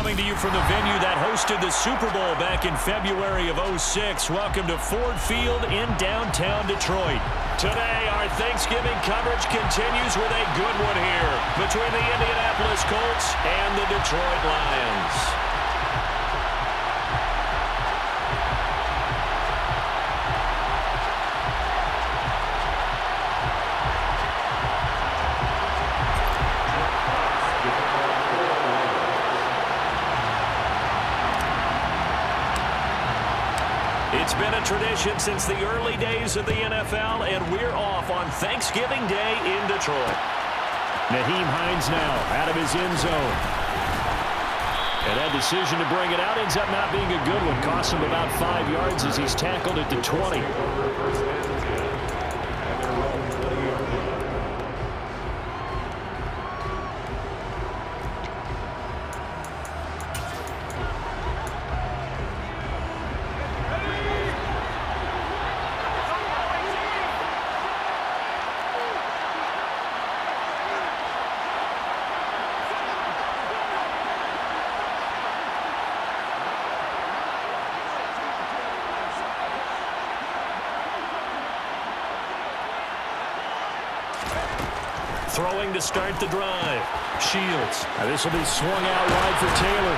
Coming to you from the venue that hosted the Super Bowl back in February of '06. Welcome to Ford Field in downtown Detroit. Today, our Thanksgiving coverage continues with a good one here between the Indianapolis Colts and the Detroit Lions. It's been a tradition since the early days of the NFL, and we're off on Thanksgiving Day in Detroit. Nyheim Hines now out of his end zone. And that decision to bring it out ends up not being a good one. Costs him about 5 yards as he's tackled at the 20. Throwing to start the drive. Shields. This will be swung out wide for Taylor.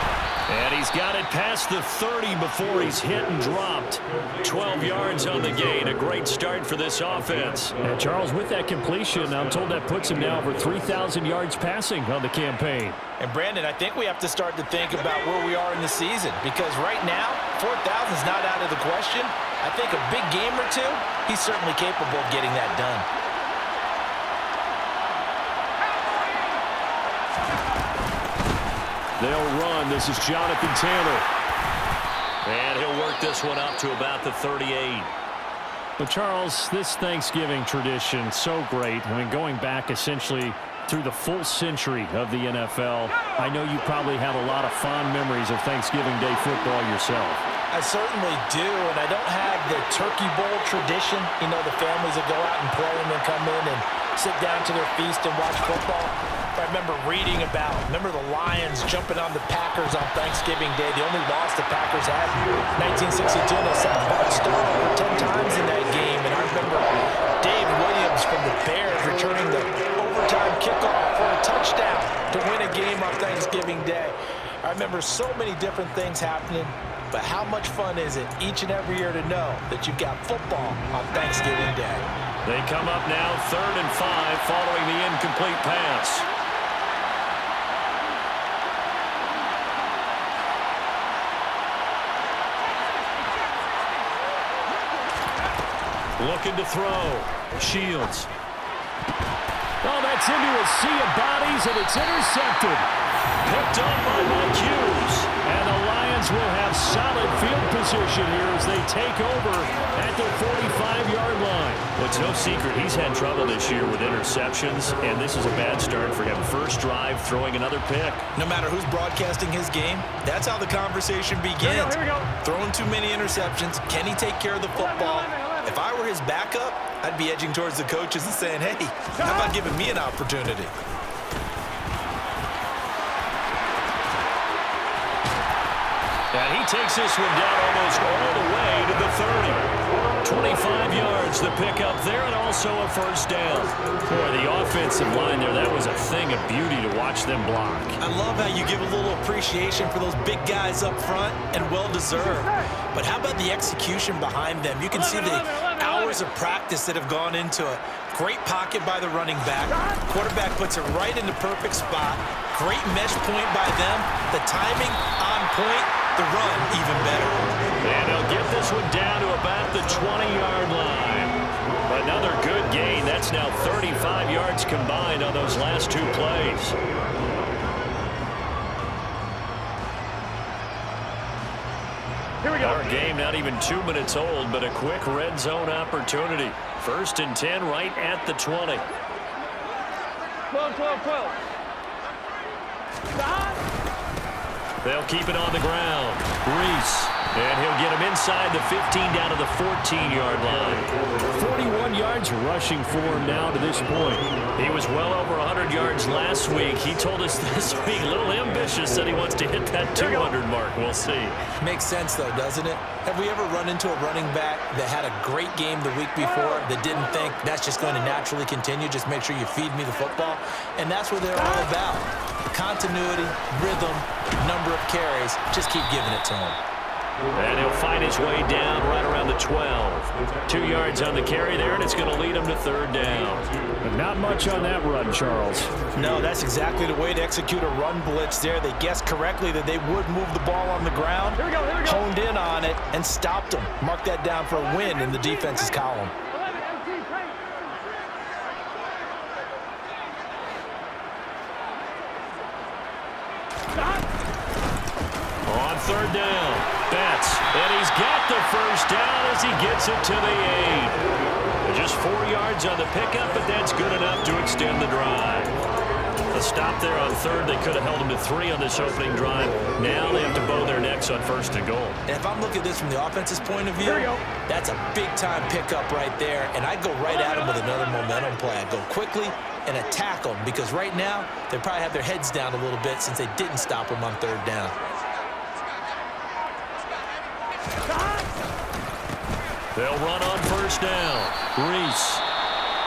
And he's got it past the 30 before he's hit and dropped. 12 yards on the gain. A great start for this offense. And Charles, with that completion, I'm told that puts him now over 3,000 yards passing on the campaign. And Brandon, I think we have to start to think about where we are in the season, because right now, 4,000 is not out of the question. I think a big game or two, he's certainly capable of getting that done. They'll run. This is Jonathan Taylor. And he'll work this one up to about the 38. But, Charles, this Thanksgiving tradition, so great. I mean, going back essentially through the full century of the NFL, I know you probably have a lot of fond memories of Thanksgiving Day football yourself. I certainly do, and I don't have the Turkey Bowl tradition. You know, the families that go out and play and then come in and sit down to their feast and watch football. I remember reading about, the Lions jumping on the Packers on Thanksgiving Day. The only loss the Packers had in 1962. They sacked Bart Starr over 10 times in that game. And I remember Dave Williams from the Bears returning the overtime kickoff for a touchdown to win a game on Thanksgiving Day. I remember so many different things happening. But how much fun is it each and every year to know that you've got football on Thanksgiving Day? They come up now 3rd and 5 following the incomplete pass. Looking to throw. Shields. Oh, that's into a sea of bodies, and it's intercepted. Picked up by Mike Hughes. And the Lions will have solid field position here as they take over at their 45-yard line. Well, it's no secret he's had trouble this year with interceptions, and this is a bad start for him. First drive, throwing another pick. No matter who's broadcasting his game, that's how the conversation begins. Here we go. Throwing too many interceptions. Can he take care of the football? If I were his backup, I'd be edging towards the coaches and saying, hey, how about giving me an opportunity? And he takes this one down almost all the way to the 30. 25 yards, the pickup there, and also a first down. Boy, the offensive line there, that was a thing of beauty to watch them block. I love how you give a little appreciation for those big guys up front, and well-deserved. But how about the execution behind them? You can see the hours of practice that have gone into it. Great pocket by the running back. Quarterback puts it right in the perfect spot. Great mesh point by them. The timing on point. The run even better. And he'll get this one down to about the 20-yard line. Another good gain. That's now 35 yards combined on those last two plays. Here we go. Our game not even 2 minutes old, but a quick red zone opportunity. 1st and 10 right at the 20. 12. They'll keep it on the ground. Reese And he'll get him inside the 15 down to the 14-yard line. 41 yards rushing for him now to this point. He was well over 100 yards last week. He told us this week, a little ambitious, said he wants to hit that 200 mark. We'll see. Makes sense, though, doesn't it? Have we ever run into a running back that had a great game the week before that didn't think that's just going to naturally continue? Just make sure you feed me the football. And that's what they're all about. Continuity, rhythm, number of carries. Just keep giving it to him. And he'll find his way down right around the 12. 2 yards on the carry there, and it's going to lead him to third down. But not much on that run, Charles. No, that's exactly the way to execute a run blitz there. They guessed correctly that they would move the ball on the ground, honed in on it, and stopped them. Mark that down for a win in the defense's column. On third down, Betts, and he's got the first down as he gets it to the 8. Just 4 yards on the pickup, but that's good enough to extend the drive. A stop there on third. They could have held him to 3 on this opening drive. Now they have to bow their necks on first and goal. And if I'm looking at this from the offense's point of view, that's a big-time pickup right there, and I'd go right at him with another momentum play. I'd go quickly and attack them, because right now they probably have their heads down a little bit since they didn't stop him on third down. They'll run on first down. Reese.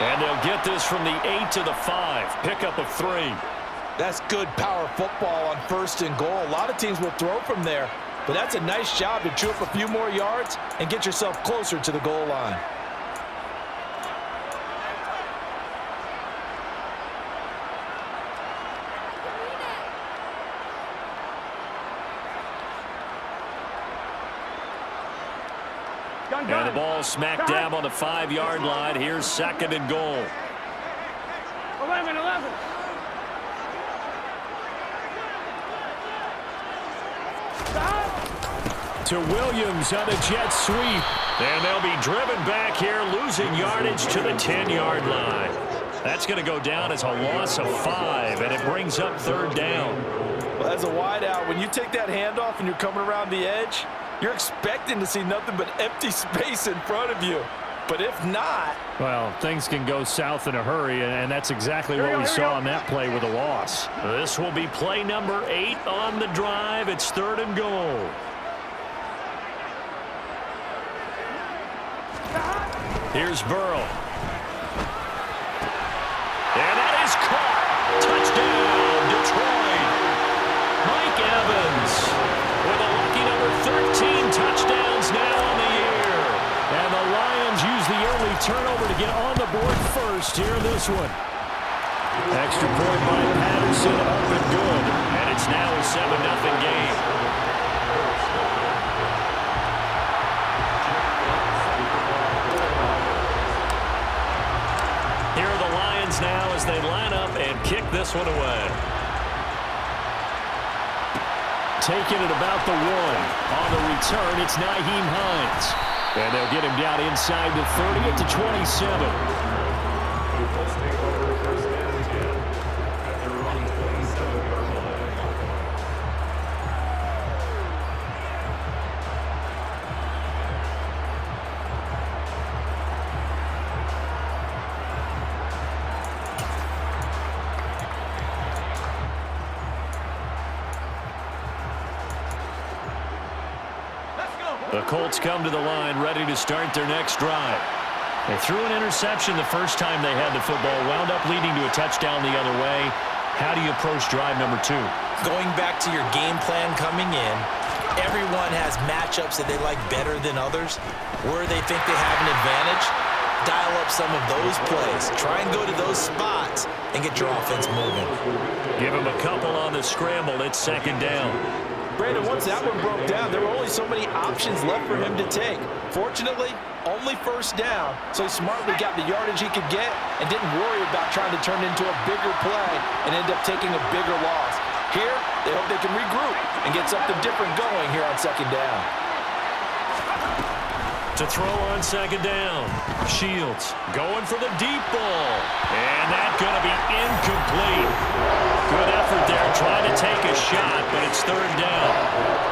And they'll get this from the 8 to the 5. Pickup of 3. That's good power football on first and goal. A lot of teams will throw from there, but that's a nice job to chew up a few more yards and get yourself closer to the goal line. And the ball smack dab on the 5-yard line. Here's second and goal. 11. To Williams on the jet sweep. And they'll be driven back here, losing yardage to the 10-yard line. That's going to go down as a loss of 5, and it brings up third down. Well, as a wideout, when you take that handoff and you're coming around the edge, you're expecting to see nothing but empty space in front of you. But if not... Well, things can go south in a hurry, and that's exactly what we saw on that play with a loss. This will be play number 8 on the drive. It's third and goal. Here's Burrow. And that is caught. Touchdown, Detroit. Mike Evans with a lucky number 13 touchdowns now on the year. And the Lions use the early turnover to get on the board first here in this one. Extra point by Patterson, up and good. And it's now a 7-0 game. Here are the Lions now as they line up and kick this one away. Taking it about the 1. On the return, it's Nyheim Hines. And they'll get him down inside the 30 at the 27. The Colts come to the line ready to start their next drive. They threw an interception the first time they had the football, wound up leading to a touchdown the other way. How do you approach drive number 2? Going back to your game plan coming in, everyone has matchups that they like better than others. Where they think they have an advantage, dial up some of those plays. Try and go to those spots and get your offense moving. Give him a couple on the scramble. It's second down. Brandon, once that one broke down, there were only so many options left for him to take. Fortunately, only first down, so he smartly got the yardage he could get and didn't worry about trying to turn it into a bigger play and end up taking a bigger loss. Here, they hope they can regroup and get something different going here on second down. To throw on second down, Shields going for the deep ball. And that's going to be incomplete. Good effort there trying to take a shot, but it's third down.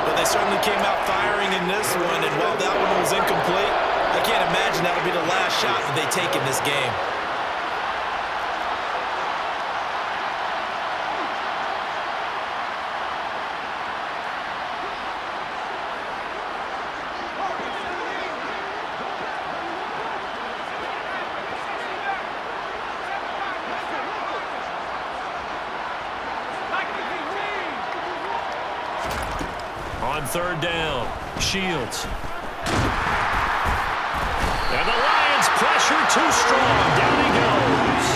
Well, they certainly certainly came out firing in this one, and while that one was incomplete, I can't imagine that'll be the last shot that they take in this game. On third down, Shields. And the Lions pressure too strong. Down he goes.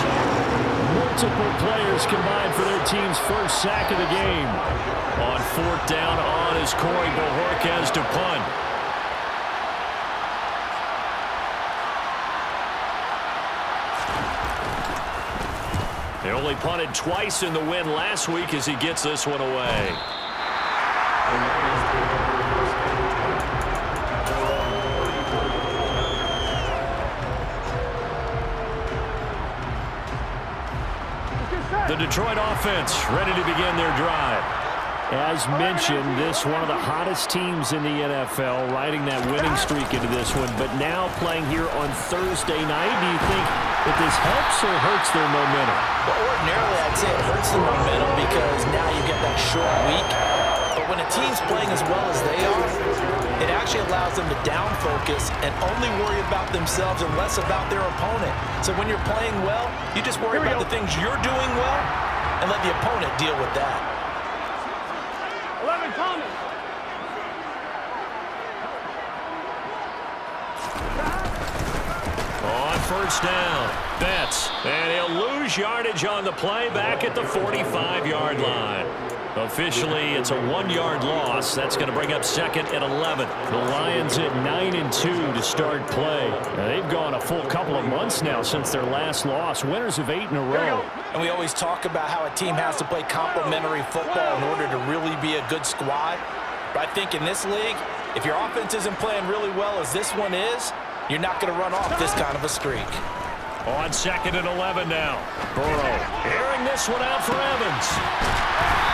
Multiple players combined for their team's first sack of the game. On fourth down on is Corey Bojorquez to punt. They only punted twice in the win last week as he gets this one away. The Detroit offense ready to begin their drive. As mentioned, this one of the hottest teams in the NFL, riding that winning streak into this one, but now playing here on Thursday night. Do you think that this helps or hurts their momentum? Well, ordinarily, I'd say it hurts the momentum because now you get that short week. But when a team's playing as well as they are, it actually allows them to down focus and only worry about themselves and less about their opponent. So when you're playing well, you just worry about the things you're doing well and let the opponent deal with that. 11 coming. On first down, Betts. And he'll lose yardage on the play back at the 45-yard line. Officially, it's a 1-yard loss. That's going to bring up second and 11. The Lions at 9-2 to start play. Now, they've gone a full couple of months now since their last loss. Winners of 8 in a row. And we always talk about how a team has to play complementary football in order to really be a good squad. But I think in this league, if your offense isn't playing really well as this one is, you're not going to run off this kind of a streak. On second and 11 now. Burrow airing this one out for Evans.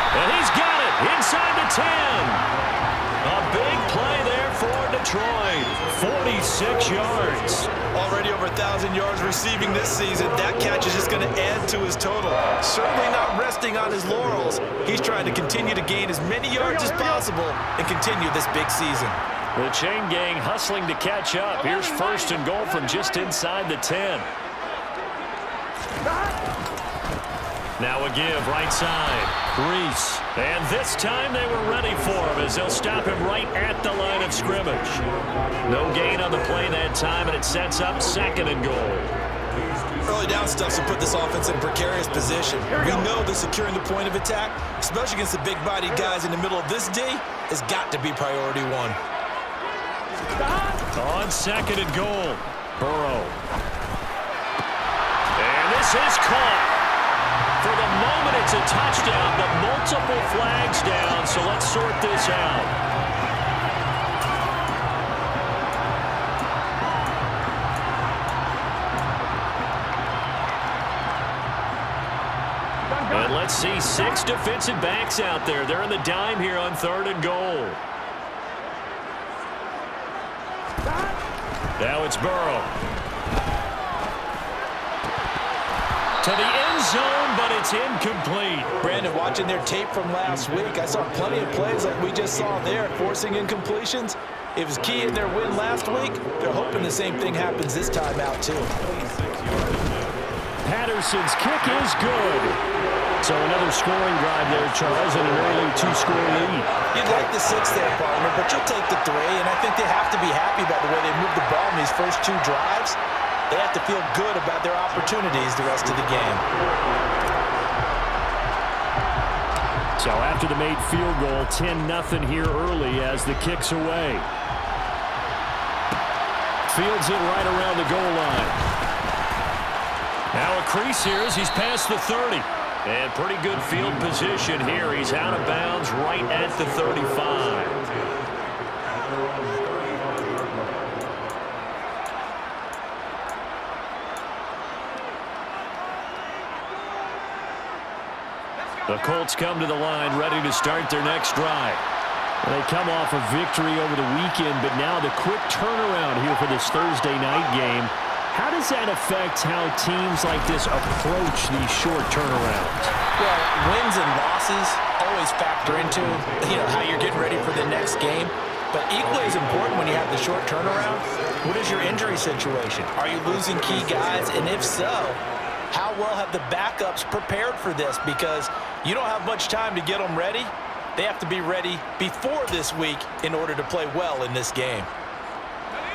And he's got it inside the 10. A big play there for Detroit. 46 yards. Already over 1,000 yards receiving this season. That catch is just going to add to his total. Certainly not resting on his laurels. He's trying to continue to gain as many yards as possible and continue this big season. The chain gang hustling to catch up. Here's first and goal from just inside the 10. Now a give right side. Reese. And this time they were ready for him as they'll stop him right at the line of scrimmage. No gain on the play that time, and it sets up second and goal. Early down stuffs will put this offense in a precarious position. We know that securing the point of attack, especially against the big-bodied guys in the middle of this D, has got to be priority one. On second and goal, Burrow. And this is caught. For the moment, it's a touchdown, but multiple flags down, so let's sort this out. And let's see 6 defensive backs out there. They're in the dime here on third and goal. Now it's Burrow. To the end zone, but it's incomplete. Brandon, watching their tape from last week, I saw plenty of plays like we just saw there, forcing incompletions. It was key in their win last week. They're hoping the same thing happens this time out, too. Patterson's kick is good. So another scoring drive there, Charles, and an early 2-score lead. You'd like the 6 there, partner, but you'll take the 3, and I think they have to be happy about the way they moved the ball in these first 2 drives. They have to feel good about their opportunities the rest of the game. So after the made field goal, 10-0 here early as the kick's away. Fields it right around the goal line. Now a crease here as he's past the 30. And pretty good field position here. He's out of bounds right at the 35. The Colts come to the line ready to start their next drive. They come off a victory over the weekend, but now the quick turnaround here for this Thursday night game. How does that affect how teams like this approach these short turnarounds? Well, wins and losses always factor into, how you're getting ready for the next game. But equally as important when you have the short turnaround, what is your injury situation? Are you losing key guys? And if so, how well have the backups prepared for this? Because you don't have much time to get them ready. They have to be ready before this week in order to play well in this game.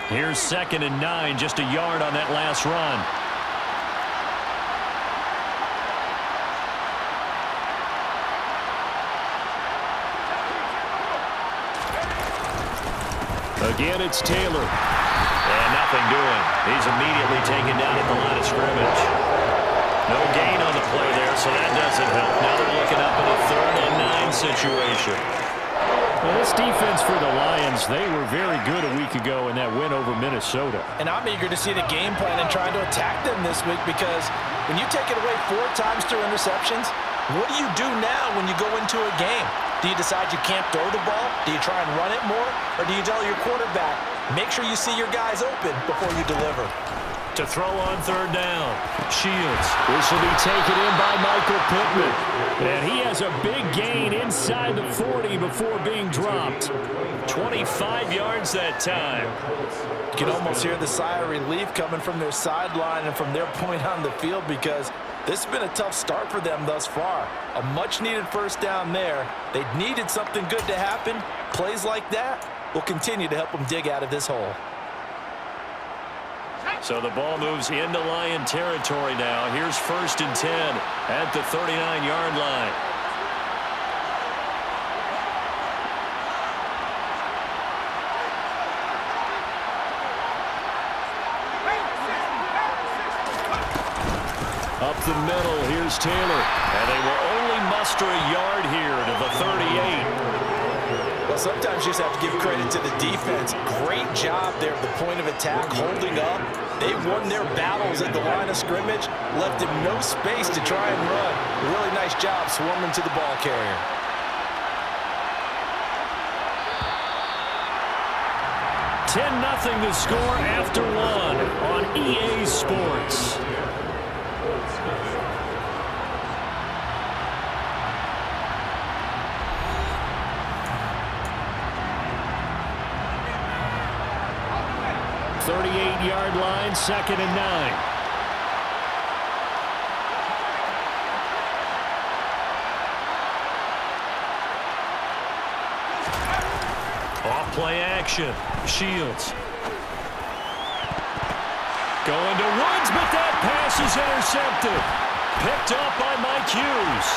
Here's 2nd and 9, just a yard on that last run. Again, it's Taylor. And nothing doing. He's immediately taken down at the line of scrimmage. No gain on the play there, so that doesn't help. Now they're looking up in a 3rd and 9 situation. Well, this defense for the Lions, they were very good a week ago in that win over Minnesota. And I'm eager to see the game plan and trying to attack them this week, because when you take it away 4 times through interceptions, what do you do now when you go into a game? Do you decide you can't throw the ball? Do you try and run it more? Or do you tell your quarterback, make sure you see your guys open before you deliver? To throw on 3rd down. Shields. This will be taken in by Michael Pittman. And he has a big gain inside the 40 before being dropped. 25 yards that time. You can almost hear the sigh of relief coming from their sideline and from their point on the field, because this has been a tough start for them thus far. A much-needed 1st down there. They needed something good to happen. Plays like that will continue to help them dig out of this hole. So the ball moves into Lion territory now. Here's 1st and 10 at the 39-yard line. Up the middle, here's Taylor. And they will only muster a yard here to the 38. Well, sometimes you just have to give credit to the defense. Great job there at the point of attack, holding up. They won their battles at the line of scrimmage, left him no space to try and run. Really nice job swarming to the ball carrier. $10-0 the score after 1 on EA Sports. Yard line, 2nd and 9. Off play action. Shields. Going to Woods, but that pass is intercepted. Picked up by Mike Hughes.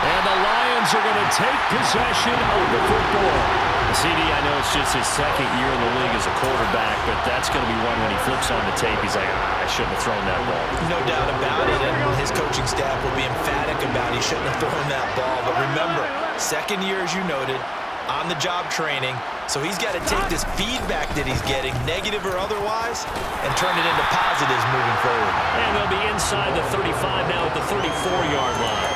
And the Lions are going to take possession of the football. CD, I know it's just his 2nd year in the league as a quarterback, but that's going to be one when he flips on the tape, he's like, I shouldn't have thrown that ball. No doubt about it, and his coaching staff will be emphatic about he shouldn't have thrown that ball. But remember, 2nd year, as you noted, on-the-job training, so he's got to take this feedback that he's getting, negative or otherwise, and turn it into positives moving forward. And they'll be inside the 35 now at the 34-yard line.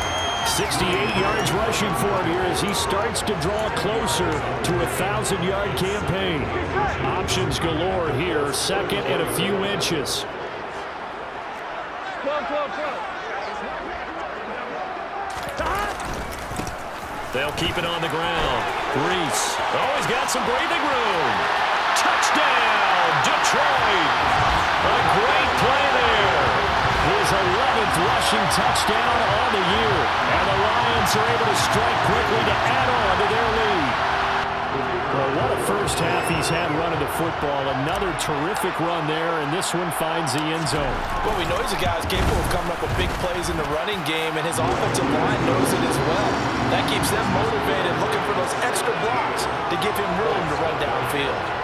68 yards rushing for him here as he starts to draw closer to a 1,000-yard campaign. Options galore here, 2nd and a few inches. They'll keep it on the ground. Reese. Oh, he's got some breathing room. Touchdown, Detroit. A great play there. His 11th rushing touchdown on the year. And the Lions are able to strike quickly to add on to their lead. Well, what a first half he's had running the football. Another terrific run there, and this one finds the end zone. Well, we know he's a guy who's capable of coming up with big plays in the running game, and his offensive line knows it as well. That keeps them motivated, looking for those extra blocks to give him room to run downfield.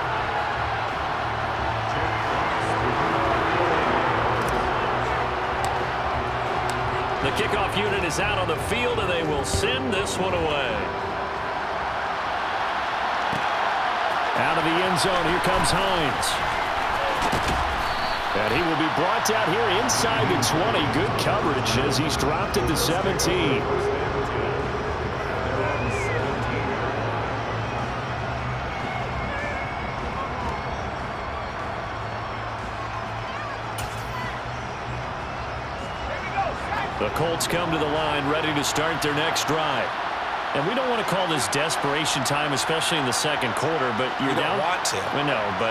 The kickoff unit is out on the field, and they will send this one away. Out of the end zone, here comes Hines. And he will be brought down here inside the 20. Good coverage as he's dropped at the 17. The Colts come to the line ready to start their next drive. And we don't want to call this desperation time, especially in the second quarter, but you're down. You don't want to. We know, but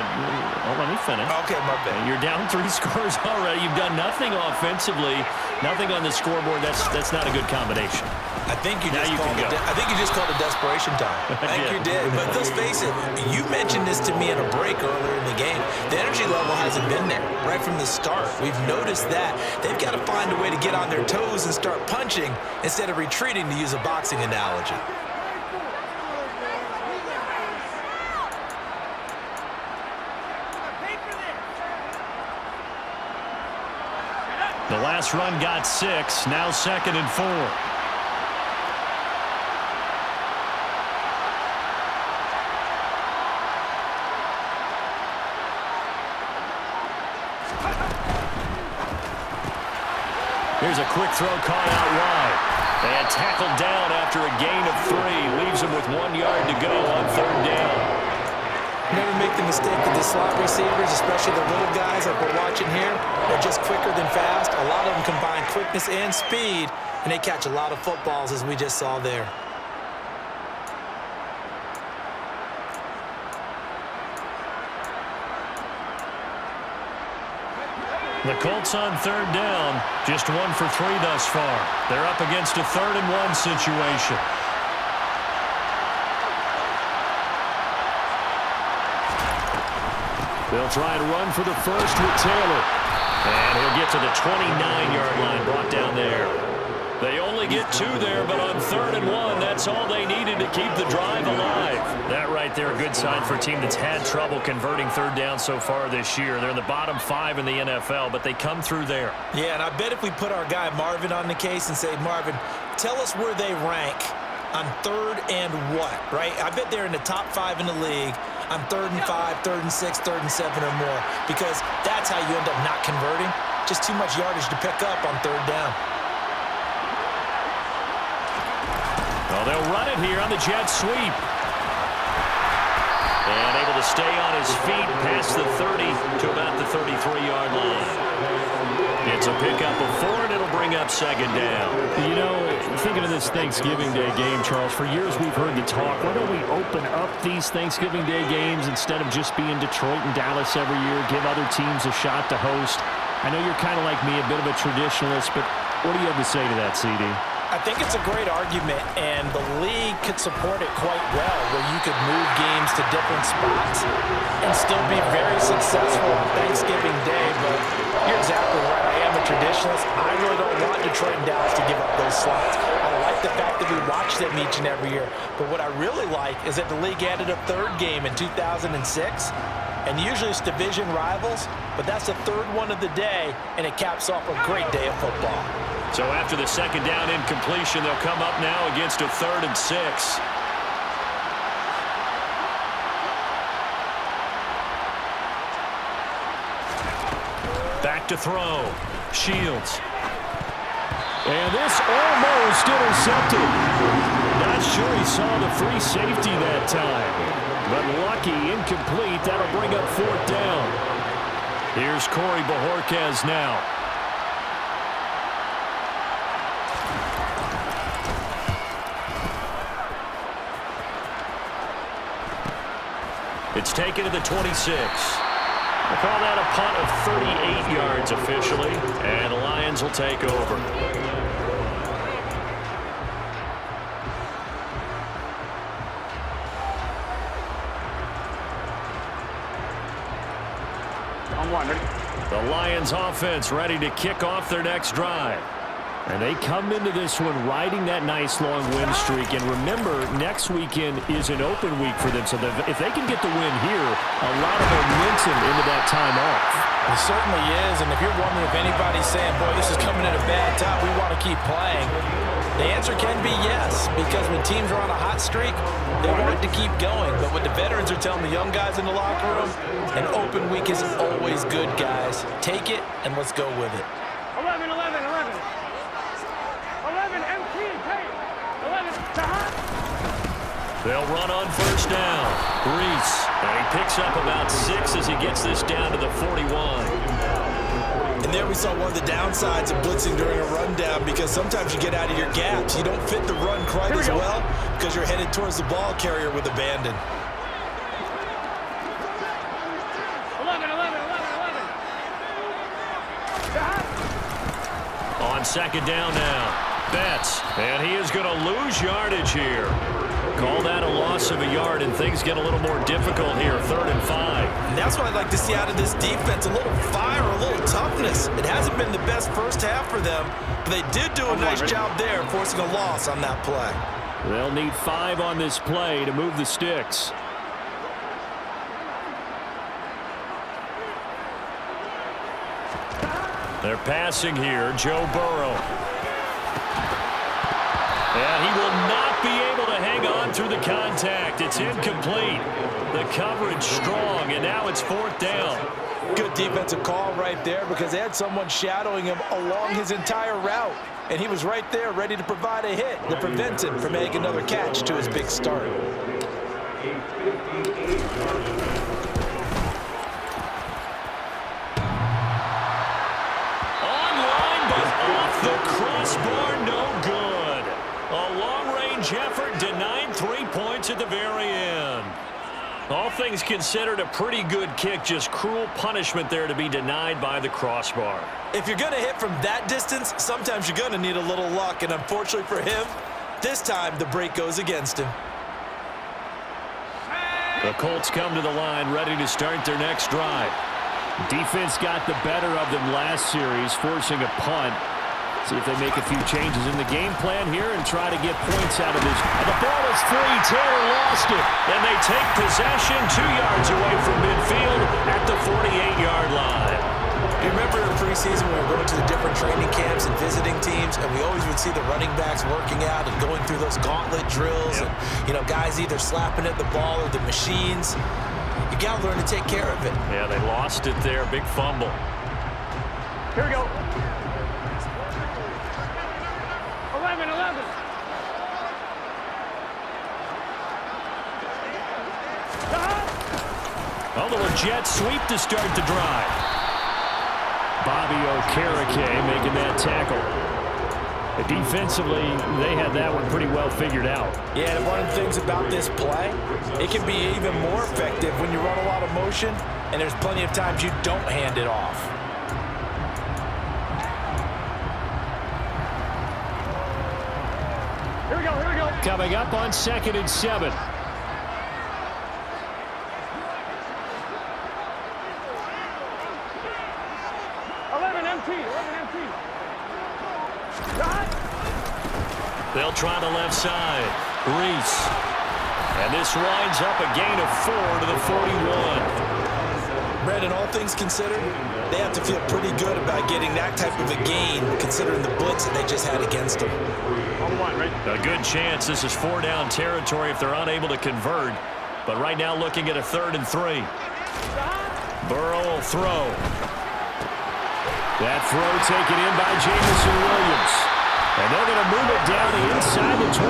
let me finish. Okay, my bad. You're down 3 scores already. You've done nothing offensively, nothing on the scoreboard. That's not a good combination. I think you Now just you called can it. go. I think you just called it desperation time. I think you did. But let's face it. You mentioned this to me in a break earlier in the game. The energy level hasn't been there right from the start. We've noticed that they've got to find a way to get on their toes and start punching instead of retreating, to use a boxing analogy. The last run got 6. Now 2nd and 4. Here's a quick throw caught out wide. And tackled down after a gain of 3. Leaves him with 1 yard to go on 3rd down. Never make the mistake of the slot receivers, especially the little guys like we're watching here. They're just quicker than fast. A lot of them combine quickness and speed, and they catch a lot of footballs, as we just saw there. The Colts on 3rd down, just 1 for 3 thus far. They're up against a 3rd and 1 situation. They'll try and run for the first with Taylor. And he'll get to the 29-yard line, brought down there. They only get 2 there, but on 3rd and 1, that's all they needed to keep the drive alive. That right there, a good sign for a team that's had trouble converting 3rd down so far this year. They're in the bottom 5 in the NFL, but they come through there. Yeah, and I bet if we put our guy Marvin on the case and say, Marvin, tell us where they rank on 3rd and what, right? I bet they're in the top 5 in the league on 3rd and 5, 3rd and 6, 3rd and 7 or more, because that's how you end up not converting. Just too much yardage to pick up on 3rd down. Well, they'll run it here on the jet sweep. And able to stay on his feet past the 30 to about the 33-yard line. It's a pickup of 4, and it'll bring up 2nd down. You know, thinking of this Thanksgiving Day game, Charles, for years we've heard the talk, why don't we open up these Thanksgiving Day games instead of just being Detroit and Dallas every year, give other teams a shot to host? I know you're kind of like me, a bit of a traditionalist, but what do you have to say to that, CD? I think it's a great argument, and the league could support it quite well, where you could move games to different spots and still be very successful on Thanksgiving Day. But you're exactly right. I am a traditionalist. I really don't want Detroit and Dallas to give up those slots. I like the fact that we watch them each and every year. But what I really like is that the league added a 3rd game in 2006. And usually it's division rivals, but that's the 3rd one of the day, and it caps off a great day of football. So after the 2nd down incompletion, they'll come up now against a 3rd and 6. Back to throw. Shields. And this almost intercepted. Not sure he saw the free safety that time. But lucky, incomplete. That'll bring up 4th down. Here's Corey Bojorquez now. It's taken to the 26. We'll call that a punt of 38 yards officially, and the Lions will take over. The Lions offense ready to kick off their next drive. And they come into this one riding that nice long win streak. And remember, next weekend is an open week for them. So if they can get the win here, a lot of momentum into that time off. It certainly is. And if you're wondering if anybody's saying, boy, this is coming at a bad time, we want to keep playing, the answer can be yes. Because when teams are on a hot streak, they want to keep going. But what the veterans are telling the young guys in the locker room, an open week is always good, guys. Take it and let's go with it. 11, 11, 11. 11, empty, take. 11, to hot. They'll run on 1st down. Reese, and he picks up about 6 as he gets this down to the 41. And there we saw one of the downsides of blitzing during a rundown, because sometimes you get out of your gaps. You don't fit the run quite as well because you're headed towards the ball carrier with abandon. 11. On second down now. Betts, and he is going to lose yardage here. Call that a loss of a yard, and things get a little more difficult here, 3rd and 5. And that's what I'd like to see out of this defense, a little fire, a little toughness. It hasn't been the best first half for them, but they did do a nice job there, forcing a loss on that play. They'll need 5 on this play to move the sticks. They're passing here, Joe Burrow. And he will not be able to hang on through the contact. It's incomplete. The coverage strong, and now it's 4th down. Good defensive call right there, because they had someone shadowing him along his entire route. And he was right there ready to provide a hit that prevents him from making another catch to his big start. Online, but off the crossbar, no good. A long-range effort denied 3 points at the very end. All things considered, a pretty good kick, just cruel punishment there to be denied by the crossbar. If you're going to hit from that distance, sometimes you're going to need a little luck, and unfortunately for him, this time the break goes against him. The Colts come to the line, ready to start their next drive. Defense got the better of them last series, forcing a punt. See if they make a few changes in the game plan here and try to get points out of this. And the ball is free. Taylor lost it. And they take possession 2 yards away from midfield at the 48-yard line. You remember in preseason when we were going to the different training camps and visiting teams, and we always would see the running backs working out and going through those gauntlet drills, and guys either slapping at the ball or the machines. You got to learn to take care of it. Yeah, they lost it there. Big fumble. Here we go. 11. A little jet sweep to start the drive. Bobby Okereke making that tackle. Defensively, they had that one pretty well figured out. Yeah, and one of the things about this play, it can be even more effective when you run a lot of motion, and there's plenty of times you don't hand it off. Here we go. Coming up on 2nd and 7. 11 MT. They'll try the left side. Reese. And this winds up a gain of 4 to the 41. Brandon, all things considered, they have to feel pretty good about getting that type of a gain, considering the blitz that they just had against them. A good chance this is 4-down territory if they're unable to convert. But right now looking at a 3rd and 3. Burrow will throw. That throw taken in by Jamison Williams. And they're going to move it down the inside the 25.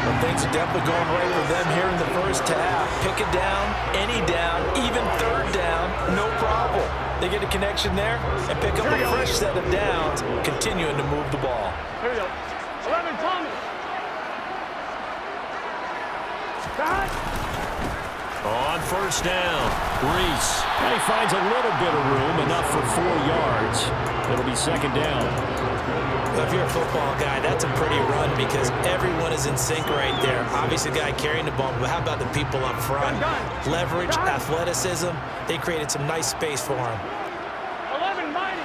Well, things are definitely going right for them here in the first half. Pick it down, any down, even 3rd down, no problem. They get a connection there and pick up a fresh set of downs, continuing to move the ball. Here we go. 11 Thomas. On 1st down, Reese. And he finds a little bit of room, enough for 4 yards. It'll be 2nd down. Well, if you're a football guy, that's a pretty run because everyone is in sync right there. Obviously, the guy carrying the ball, but how about the people up front? Leverage, athleticism. They created some nice space for him. 11 mighty.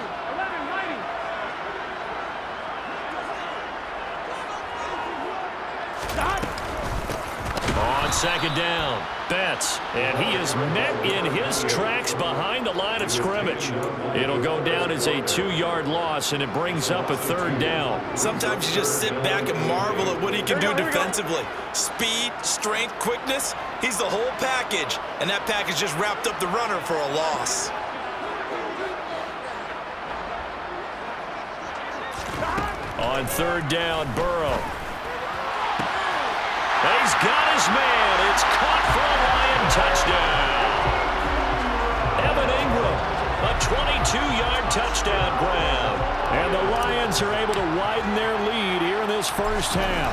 On 2nd down, Betts, and he is met in his tracks behind the line of scrimmage. It'll go down as a 2-yard loss, and it brings up a 3rd down. Sometimes you just sit back and marvel at what he can do defensively. Speed, strength, quickness, he's the whole package, and that package just wrapped up the runner for a loss. On 3rd down, Burrow. He's got his man. It's caught for a Lion touchdown. Evan Ingram, a 22-yard touchdown grab. And the Lions are able to widen their lead here in this first half.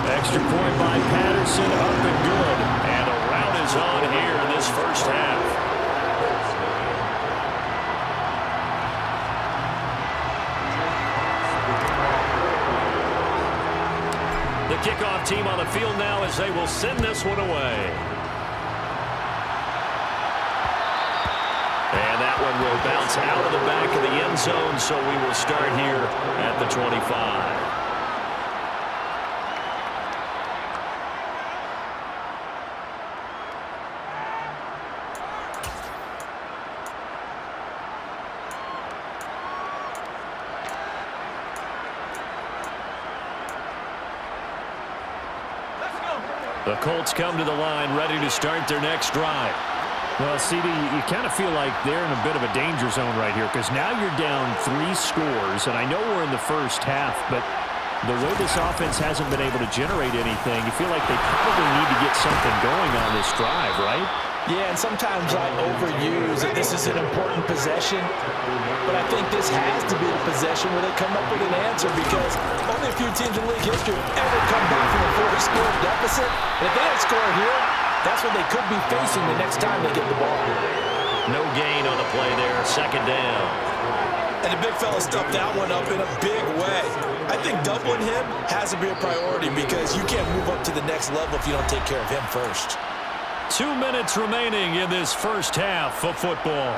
Extra point by Patterson, up and good. And a rout is on here in this first half. The kickoff team on the field now as they will send this one away. And that one will bounce out of the back of the end zone, so we will start here at the 25. The Colts come to the line ready to start their next drive. Well, CD, you kind of feel like they're in a bit of a danger zone right here because now you're down 3 scores, and I know we're in the first half, but the way this offense hasn't been able to generate anything, you feel like they probably need to get something going on this drive, right? Yeah, and sometimes I overuse that this is an important possession, but I think this has to be the possession where they come up with an answer because only a few teams in league history have ever come back from a 40-score deficit. And if they don't score here, that's what they could be facing the next time they get the ball. No gain on the play there, second down. And the big fella stuffed that one up in a big way. I think doubling him has to be a priority because you can't move up to the next level if you don't take care of him first. 2 minutes remaining in this first half of football.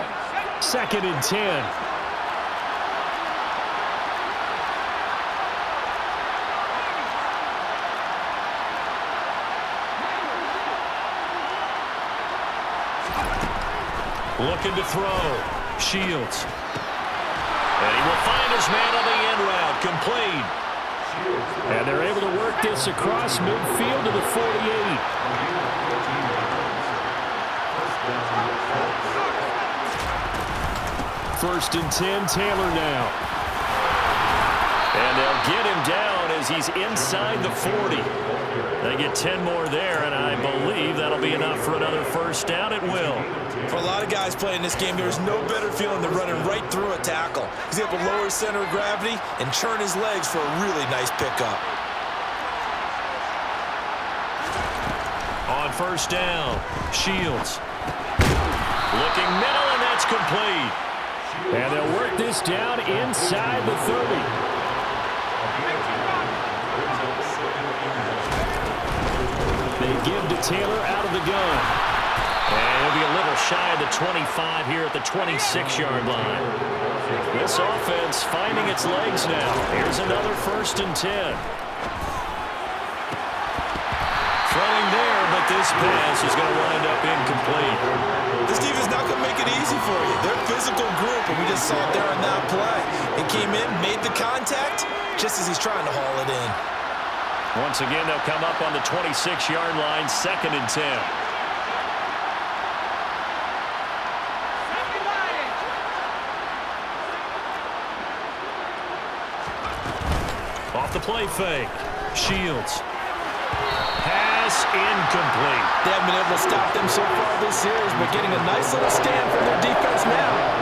2nd and 10. Looking to throw. Shields. And he will find his man on the end route. Complete. And they're able to work this across midfield to the 48. First and 10, Taylor now. And they'll get him down as he's inside the 40. They get 10 more there, and I believe that'll be enough for another first down. It will. For a lot of guys playing this game, there's no better feeling than running right through a tackle. He's able to lower his center of gravity and churn his legs for a really nice pickup. On first down, Shields. Looking middle, and that's complete. And they'll work this down inside the 30. They give to Taylor out of the gun. And he'll be a little shy of the 25 here at the 26-yard line. This offense finding its legs now. Here's another first and 10. Throwing there, but this pass is going to wind up incomplete. This defense is not going to make it easy for you. They're a physical group, and we just saw it there on that play. It came in, made the contact, just as he's trying to haul it in. Once again, they'll come up on the 26-yard line, 2nd and 10. Off the play fake. Shields. Pass incomplete. They haven't been able to stop them so far this series, but getting a nice little stand from their defense now.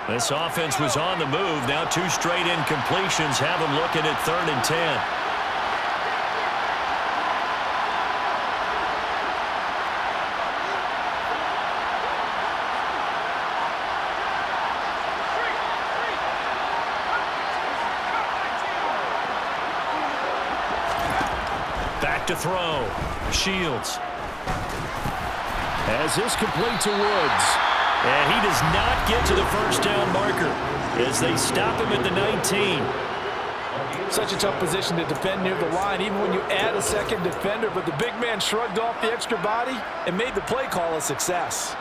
This offense was on the move. Now 2 straight incompletions have them looking at 3rd and 10. Back to throw. Shields. As this complete to Woods. And he does not get to the first down marker as they stop him at the 19. Such a tough position to defend near the line, even when you add a second defender, but the big man shrugged off the extra body and made the play call a success.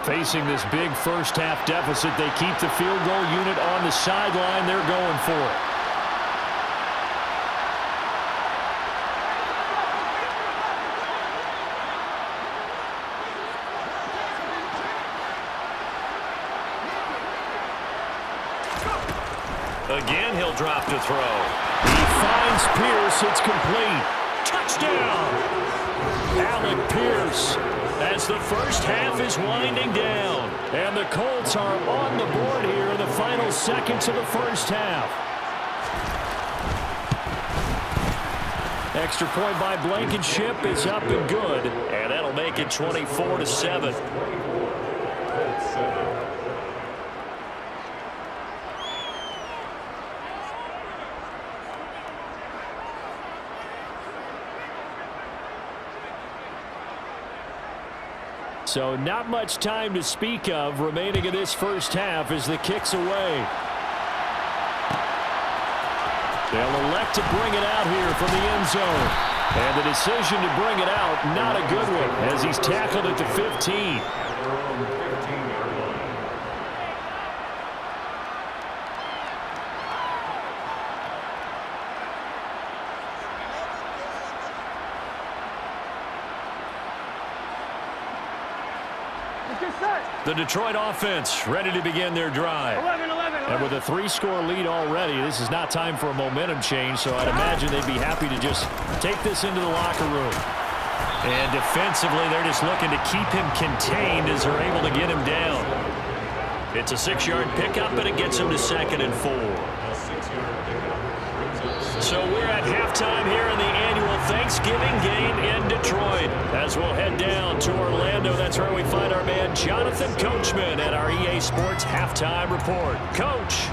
Facing this big first half deficit, they keep the field goal unit on the sideline. They're going for it. Again, he'll drop to throw. He finds Pierce. It's complete. Touchdown! Alec Pierce, as the first half is winding down. And the Colts are on the board here in the final seconds of the first half. Extra point by Blankenship is up and good. And that'll make it 24-7. So not much time to speak of remaining in this first half as the kick's away. They'll elect to bring it out here from the end zone. And the decision to bring it out, not a good one, as he's tackled at the 15. The Detroit offense ready to begin their drive. 11. And with a 3-score lead already, this is not time for a momentum change, so I'd imagine they'd be happy to just take this into the locker room. And defensively, they're just looking to keep him contained as they're able to get him down. It's a 6-yard pickup, but it gets him to 2nd and 4. So we're at halftime here in the annual Thanksgiving game in Detroit. As we'll head down to Orlando, that's where we find our man Jonathan Coachman at our EA Sports Halftime Report. Coach.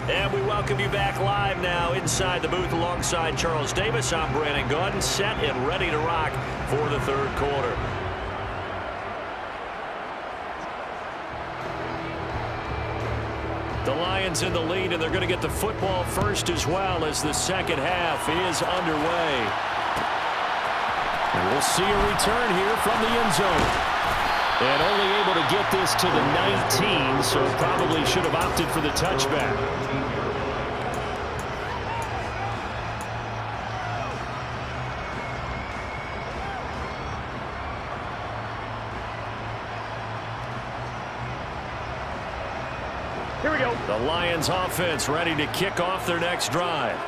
And we welcome you back live now inside the booth alongside Charles Davis. I'm Brandon Gaudin, set and ready to rock for the third quarter. The Lions in the lead, and they're going to get the football first as well as the second half is underway. And we'll see a return here from the end zone. And only able to get this to the 19, so probably should have opted for the touchback. Here we go. The Lions offense ready to kick off their next drive.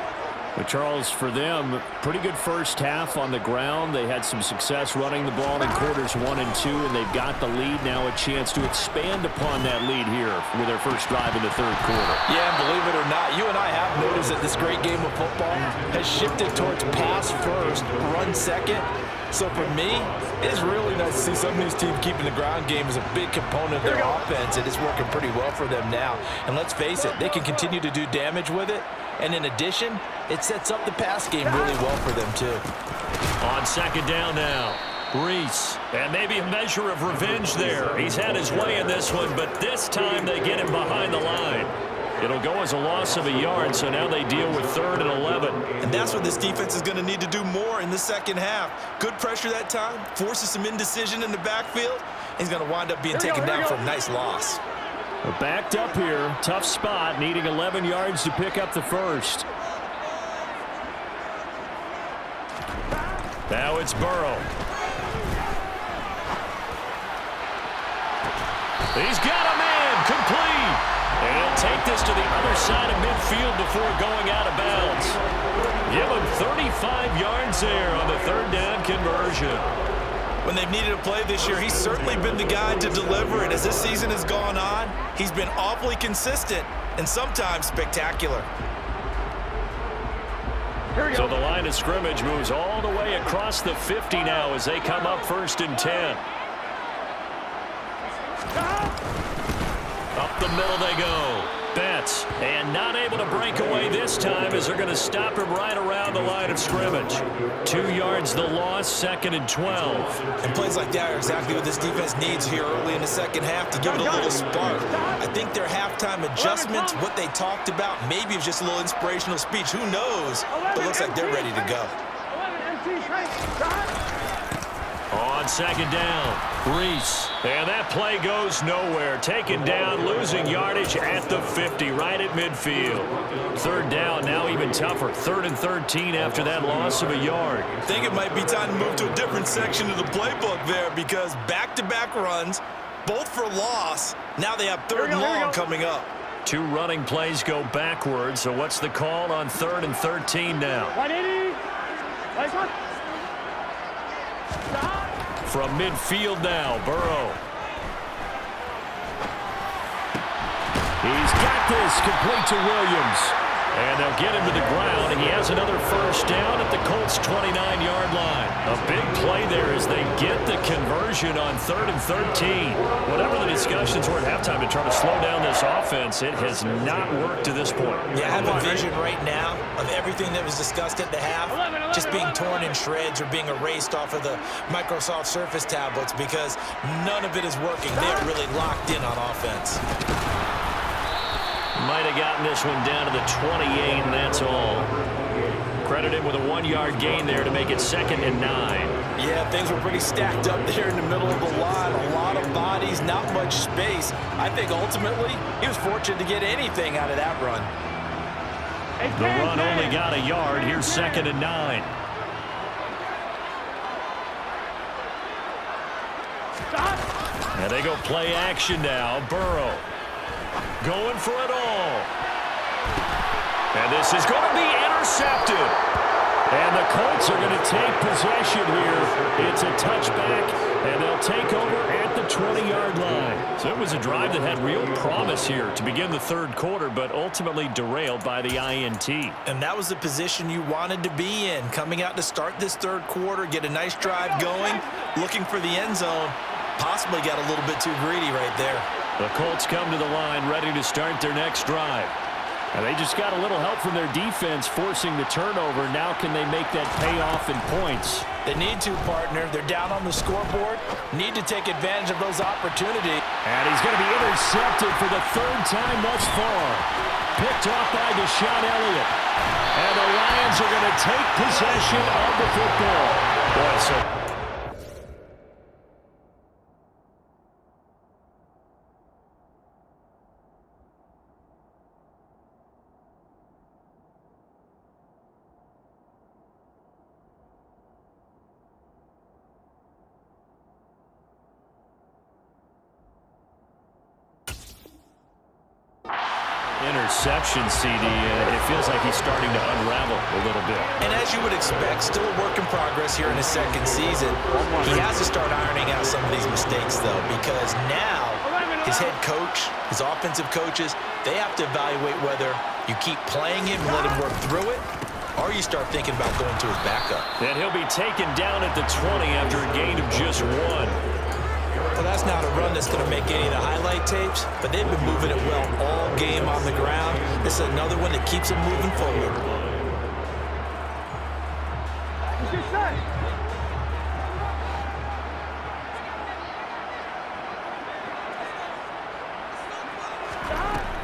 But Charles, for them, pretty good first half on the ground. They had some success running the ball in quarters 1 and 2, and they've got the lead now, a chance to expand upon that lead here with their first drive in the third quarter. Yeah, and believe it or not, you and I have noticed that this great game of football has shifted towards pass first, run second. So for me, it is really nice to see some of these teams keeping the ground game as a big component of their offense, and it's working pretty well for them now. And let's face it, they can continue to do damage with it. And in addition, it sets up the pass game really well for them, too. On second down now, Reese. And maybe a measure of revenge there. He's had his way in this one, but this time they get him behind the line. It'll go as a loss of a yard, so now they deal with 3rd and 11. And that's what this defense is going to need to do more in the second half. Good pressure that time, forces some indecision in the backfield. He's going to wind up being taken down for a nice loss. We're backed up here. Tough spot, needing 11 yards to pick up the first. Now it's Burrow. He's got a man, complete. And he'll take this to the other side of midfield before going out of bounds. Give him 35 yards there on the 3rd down conversion. When they've needed a play this year, he's certainly been the guy to deliver it. As this season has gone on, he's been awfully consistent and sometimes spectacular. So the line of scrimmage moves all the way across the 50 now as they come up 1st and 10. Up the middle they go. Betts, and not able to break away this time as they're going to stop him right around the line of scrimmage. 2 yards the loss, 2nd and 12. And plays like that are exactly what this defense needs here early in the second half to give it a little spark. I think their halftime adjustments, what they talked about, maybe it's just a little inspirational speech. Who knows? But it looks like they're ready to go. 11 MT straight. On second down, Reese. And that play goes nowhere. Taken down, losing yardage at the 50, right at midfield. 3rd down, now even tougher. 3rd and 13 after that loss of a yard. I think it might be time to move to a different section of the playbook there because back-to-back runs, both for loss. Now they have third and long coming up. 2 running plays go backwards, so what's the call on 3rd and 13 now? 180. From midfield now, Burrow. He's got this, complete to Williams. And they'll get him to the ground, and he has another first down at the Colts' 29-yard line. A big play there as they get the conversion on 3rd and 13. Whatever the discussions were at halftime to try to slow down this offense, it has not worked to this point. Yeah, I have a vision right now of everything that was discussed at the half just being torn in shreds or being erased off of the Microsoft Surface tablets because none of it is working. They are really locked in on offense. Might have gotten this one down to the 28, and that's all. Credit him with a 1-yard gain there to make it 2nd and 9. Yeah, things were pretty stacked up there in the middle of the line. A lot of bodies, not much space. I think ultimately he was fortunate to get anything out of that run. The run only got a yard. Here's 2nd and 9. And they go play action now. Burrow going for it all. And this is going to be intercepted. And the Colts are going to take possession here. It's a touchback, and they'll take over at the 20-yard line. So it was a drive that had real promise here to begin the 3rd quarter, but ultimately derailed by the INT. And that was the position you wanted to be in, coming out to start this 3rd quarter, get a nice drive going, looking for the end zone. Possibly got a little bit too greedy right there. The Colts come to the line ready to start their next drive. And they just got a little help from their defense forcing the turnover. Now can they make that pay off in points? They need to, partner. They're down on the scoreboard. Need to take advantage of those opportunities. And he's going to be intercepted for the 3rd time thus far. Picked off by Deshaun Elliott. And the Lions are going to take possession of the football. Boy, so interception, CD. It feels like he's starting to unravel a little bit. And as you would expect, still a work in progress here in his 2nd season. He has to start ironing out some of these mistakes, though, because now his head coach, his offensive coaches, they have to evaluate whether you keep playing him and let him work through it, or you start thinking about going to his backup. And he'll be taken down at the 20 after a gain of just 1. Well, that's not a run that's going to make any of the highlight tapes, but they've been moving it well all game on the ground. This is another one that keeps them moving forward.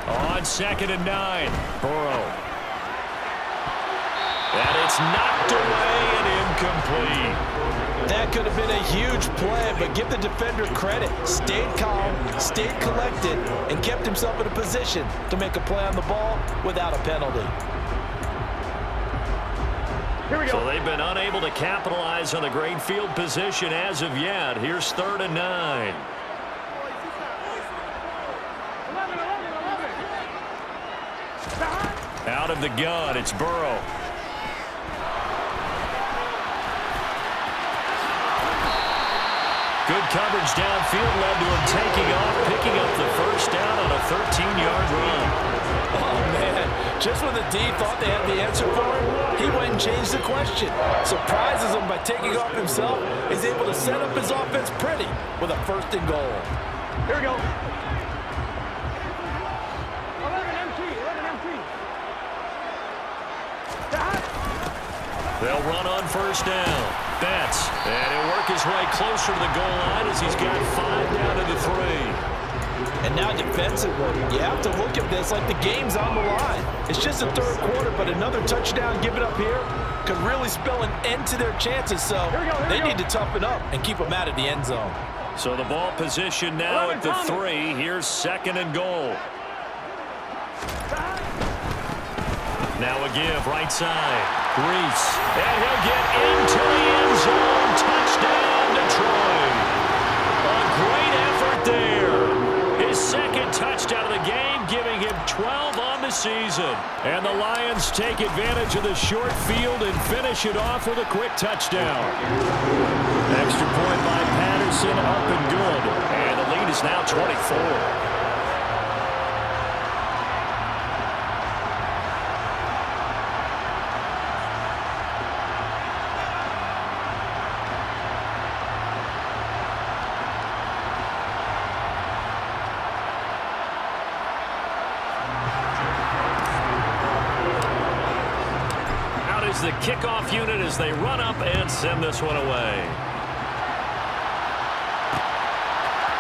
On 2nd and 9, Burrow. And it's knocked away and incomplete. That could have been a huge play, but give the defender credit. Stayed calm, stayed collected, and kept himself in a position to make a play on the ball without a penalty. Here we go. So they've been unable to capitalize on the great field position as of yet. Here's 3rd and 9. 11. Out of the gun, it's Burrow. Good coverage downfield led to him taking off, picking up the first down on a 13-yard run. Oh, man. Just when the D thought they had the answer for him, he went and changed the question. Surprises him by taking off himself. He's able to set up his offense pretty with a 1st and goal. Here we go. 11 MT. They'll run on first down. Betts, and he'll work his way closer to the goal line as he's got 5 down to the 3. And now defensively, you have to look at this like the game's on the line. It's just the 3rd quarter, but another touchdown given up here could really spell an end to their chances. So they need to toughen up and keep them out of the end zone. So the ball position now at the 3. Here's 2nd and goal. Now a give, right side. Reese, and he'll get into the end zone. Touchdown, Detroit. A great effort there. 12 on the season. And the Lions take advantage of the short field and finish it off with a quick touchdown. Extra point by Patterson, up and good. And the lead is now 24. The kickoff unit as they run up and send this one away.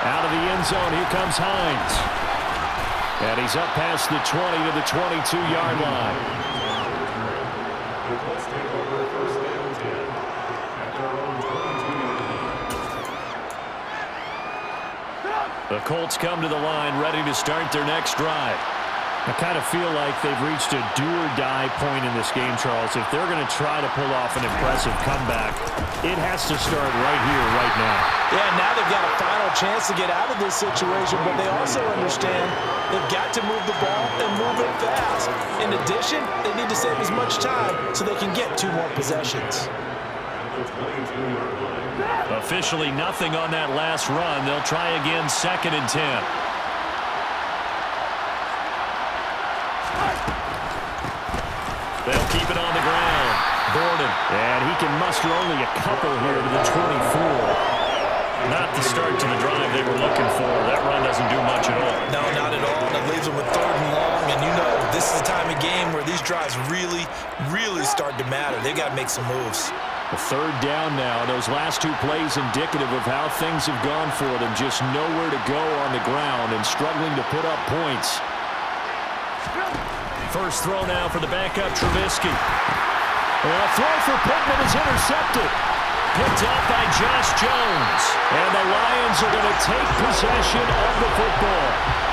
Out of the end zone, here comes Hines. And he's up past the 20 to the 22-yard line. The Colts come to the line ready to start their next drive. I kind of feel like they've reached a do-or-die point in this game, Charles. If they're going to try to pull off an impressive comeback, it has to start right here, right now. Yeah, now they've got a final chance to get out of this situation, but they also understand they've got to move the ball and move it fast. In addition, they need to save as much time so they can get 2 more possessions. Officially nothing on that last run. They'll try again, 2nd and 10. They'll keep it on the ground. Gordon. And he can muster only a couple here to the 24. Not the start to the drive they were looking for. That run doesn't do much at all. No, not at all. That leaves them with 3rd and long. And you know, this is the time of game where these drives really start to matter. They've got to make some moves. The 3rd down now. Those last 2 plays indicative of how things have gone for them. Just nowhere to go on the ground and struggling to put up points. First throw now for the backup, Trubisky. A throw for Pittman is intercepted. Picked up by Josh Jones. And the Lions are going to take possession of the football.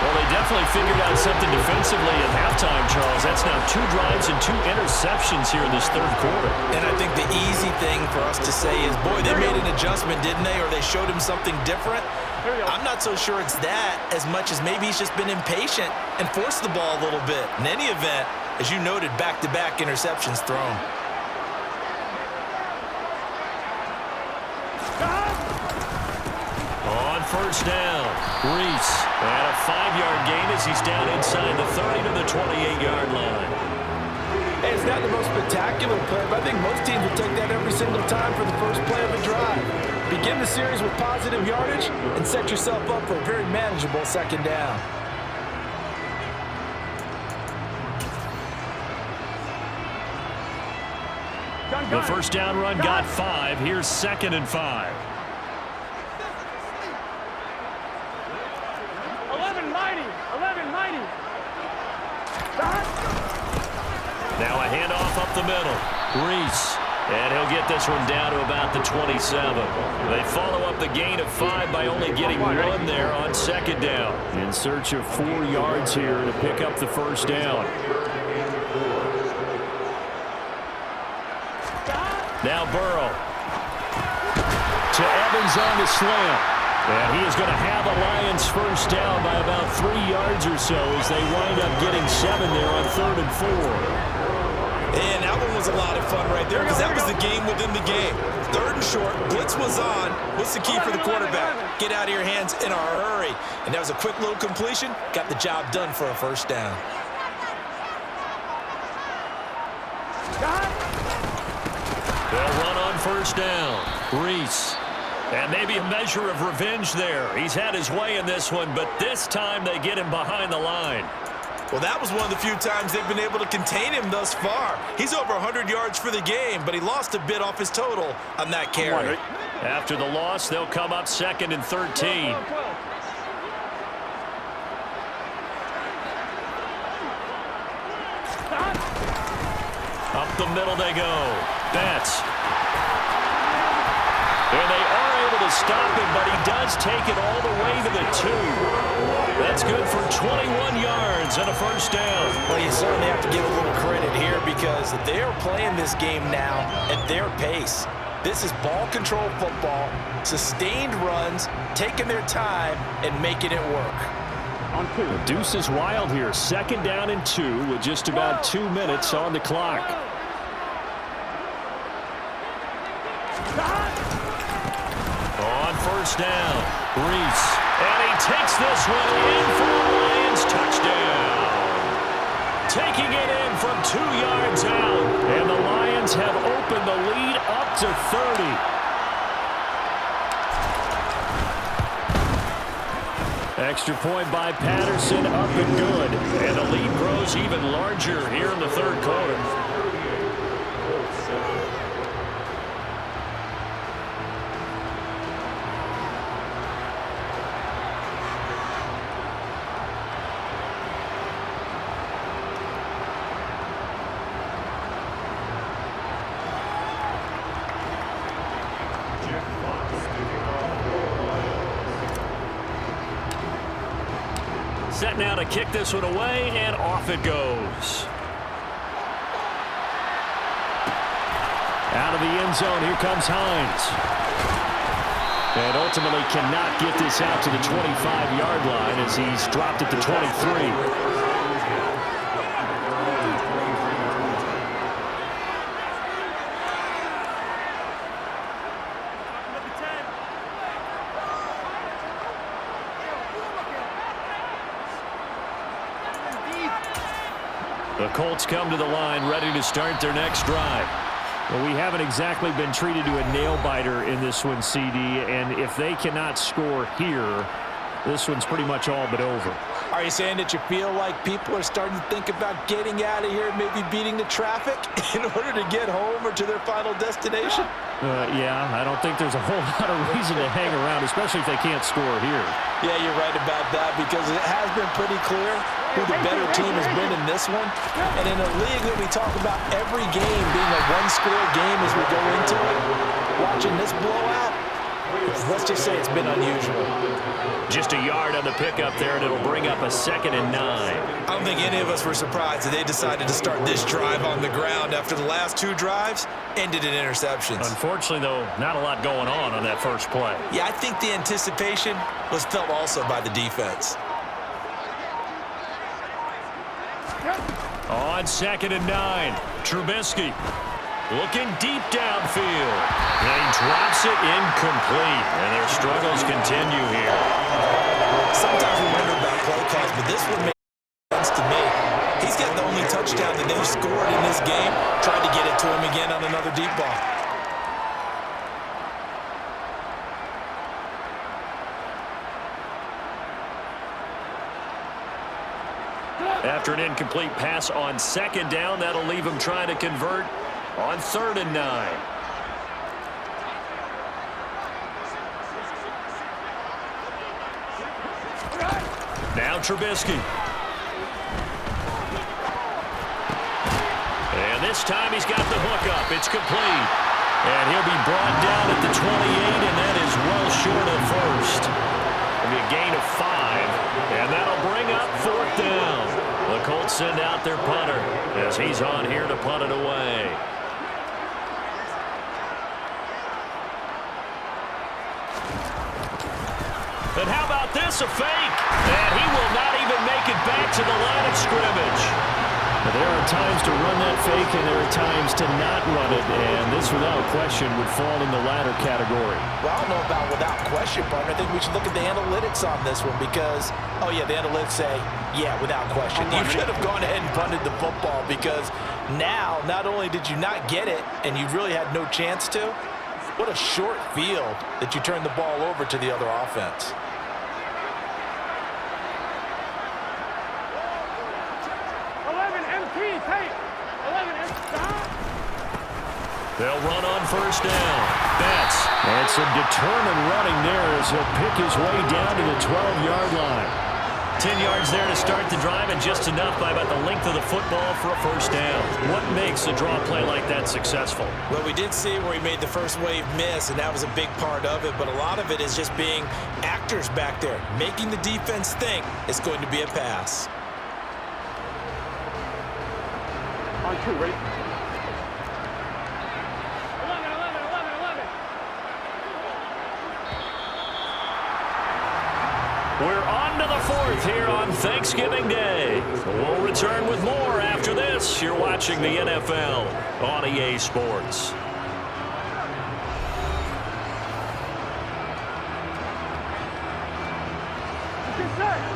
Well, they definitely figured out something defensively at halftime, Charles. That's now 2 drives and 2 interceptions here in this 3rd quarter. And I think the easy thing for us to say is, boy, they made an adjustment, didn't they? Or they showed him something different. I'm not so sure it's that as much as maybe he's just been impatient and forced the ball a little bit. In any event, as you noted, back-to-back interceptions thrown. On first down, Reese. And a 5-yard gain as he's down inside the 30 to the 28-yard line. Hey, it's not the most spectacular play, but I think most teams will take that every single time for the first play of a drive. Begin the series with positive yardage and set yourself up for a very manageable 2nd down. The first down run got 5. Here's 2nd and 5. 11-90. Now a handoff up the middle. Reese. And he'll get this one down to about the 27. They follow up the gain of 5 by only getting 1 there on 2nd down. In search of 4 yards here to pick up the first down. Now Burrow. To Evans on the slam. And he is going to have a Lions first down by about 3 yards or so as they wind up getting 7 there on 3rd and 4. And that one was a lot of fun right there because that was the game within the game. 3rd and short, blitz was on. What's the key for the quarterback? Get out of your hands in a hurry. And that was a quick little completion. Got the job done for a first down. They'll run on first down. Reese. And maybe a measure of revenge there. He's had his way in this one, but this time they get him behind the line. Well, that was one of the few times they've been able to contain him thus far. He's over 100 yards for the game, but he lost a bit off his total on that carry. After the loss, they'll come up 2nd and 13. Up the middle they go. Betts. And they are able to stop him, but he does take it all the way to the 2. That's good for 21 yards and a first down. Well, you certainly have to give a little credit here because they're playing this game now at their pace. This is ball control football, sustained runs, taking their time, and making it work. On 2. The deuce is wild here. 2nd down and 2 with just about 2 minutes on the clock. On 1st down, Reese. And he takes this one in for a Lions touchdown. Taking it in from 2 yards out. And the Lions have opened the lead up to 30. Extra point by Patterson, up and good. And the lead grows even larger here in the 3rd quarter. Set now to kick this one away, and off it goes. Out of the end zone, here comes Hines. And ultimately cannot get this out to the 25-yard line as he's dropped at the 23. The Colts come to the line ready to start their next drive. Well, we haven't exactly been treated to a nail-biter in this one, CD, and if they cannot score here, this one's pretty much all but over. Are you saying that you feel like people are starting to think about getting out of here, maybe beating the traffic in order to get home or to their final destination? Yeah, I don't think there's a whole lot of reason to hang around, especially if they can't score here. Yeah, you're right about that because it has been pretty clear who the better team has been in this one. And in a league that we talk about every game being a one-score game as we go into it, watching this blowout, let's just say it's been unusual. Just a yard on the pickup there, and it'll bring up a 2nd and 9. I don't think any of us were surprised that they decided to start this drive on the ground after the last 2 drives ended in interceptions. Unfortunately, though, not a lot going on that first play. Yeah, I think the anticipation was felt also by the defense. On 2nd and 9, Trubisky looking deep downfield. And he drops it incomplete. And their struggles continue here. Sometimes we wonder about play calls, but this one makes sense to me. He's got the only touchdown that they've scored in this game. Tried to get it to him again on another deep ball. After an incomplete pass on 2nd down, that'll leave him trying to convert on 3rd and 9. Now Trubisky. And this time he's got the hook up. It's complete. And he'll be brought down at the 28, and that is well short of first. It'll be a gain of 5, and that'll bring up 4th down. The Colts send out their punter as he's on here to punt it away. And how about this, a fake? And he will not even make it back to the line of scrimmage. There are times to run that fake, and there are times to not run it, and this, without question, would fall in the latter category. Well, I don't know about without question, partner. I think we should look at the analytics on this one because, oh, yeah, the analytics say, yeah, without question. You should have gone ahead and punted the football because now, not only did you not get it, and you really had no chance to, what a short field that you turned the ball over to the other offense. They'll run on 1st down. Betts. And some determined running there as he'll pick his way down to the 12-yard line. 10 yards there to start the drive, and just enough by about the length of the football for a 1st down. What makes a draw play like that successful? Well, we did see where he made the first wave miss, and that was a big part of it, but a lot of it is just being actors back there, making the defense think it's going to be a pass. On 2, ready? We're on to the fourth here on Thanksgiving Day. We'll return with more after this. You're watching the NFL on EA Sports.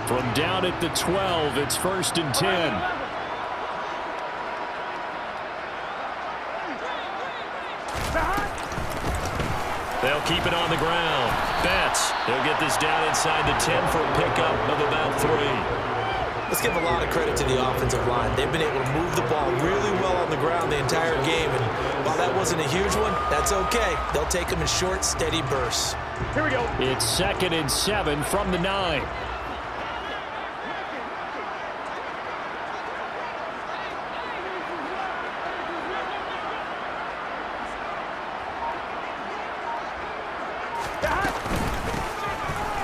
From down at the 12, it's 1st and 10. They'll keep it on the ground. Betts, he'll get this down inside the 10 for a pickup of about 3. Let's give a lot of credit to the offensive line. They've been able to move the ball really well on the ground the entire game. And while that wasn't a huge one, that's okay. They'll take them in short, steady bursts. Here we go. It's 2nd and 7 from the 9.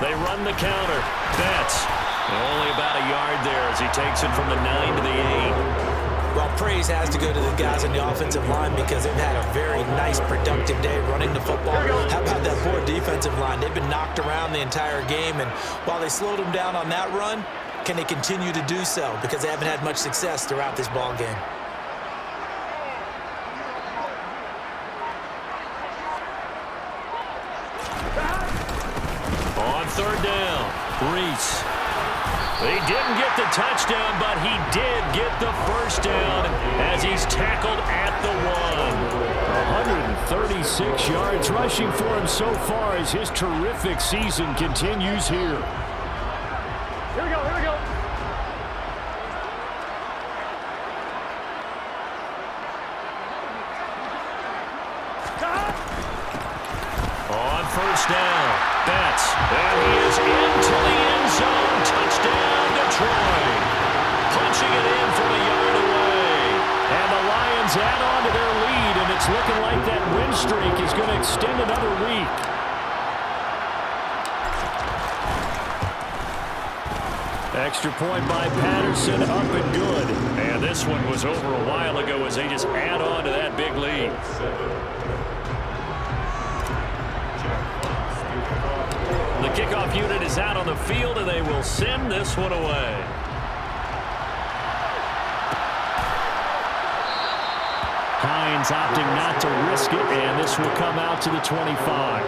They run the counter. Betts, only about a yard there as he takes it from the 9 to the 8. Well, praise has to go to the guys on the offensive line because they've had a very nice, productive day running the football. How about that poor defensive line? They've been knocked around the entire game, and while they slowed them down on that run, can they continue to do so? Because they haven't had much success throughout this ball game. On 3rd down, Reese. He didn't get the touchdown, but he did get the first down as he's tackled at the 1. 136 yards rushing for him so far as his terrific season continues here. Here we go, here we go. On 1st down, Betts. And he is into the end zone. Touchdown, Detroit. Punching it in from a yard away. And the Lions add on to their lead, and it's looking like that win streak is going to extend another week. Extra point by Patterson, up and good. And this one was over a while ago as they just add on to that big lead. The kickoff unit is out on the field, and they will send this one away. Hines opting not to risk it, and this will come out to the 25.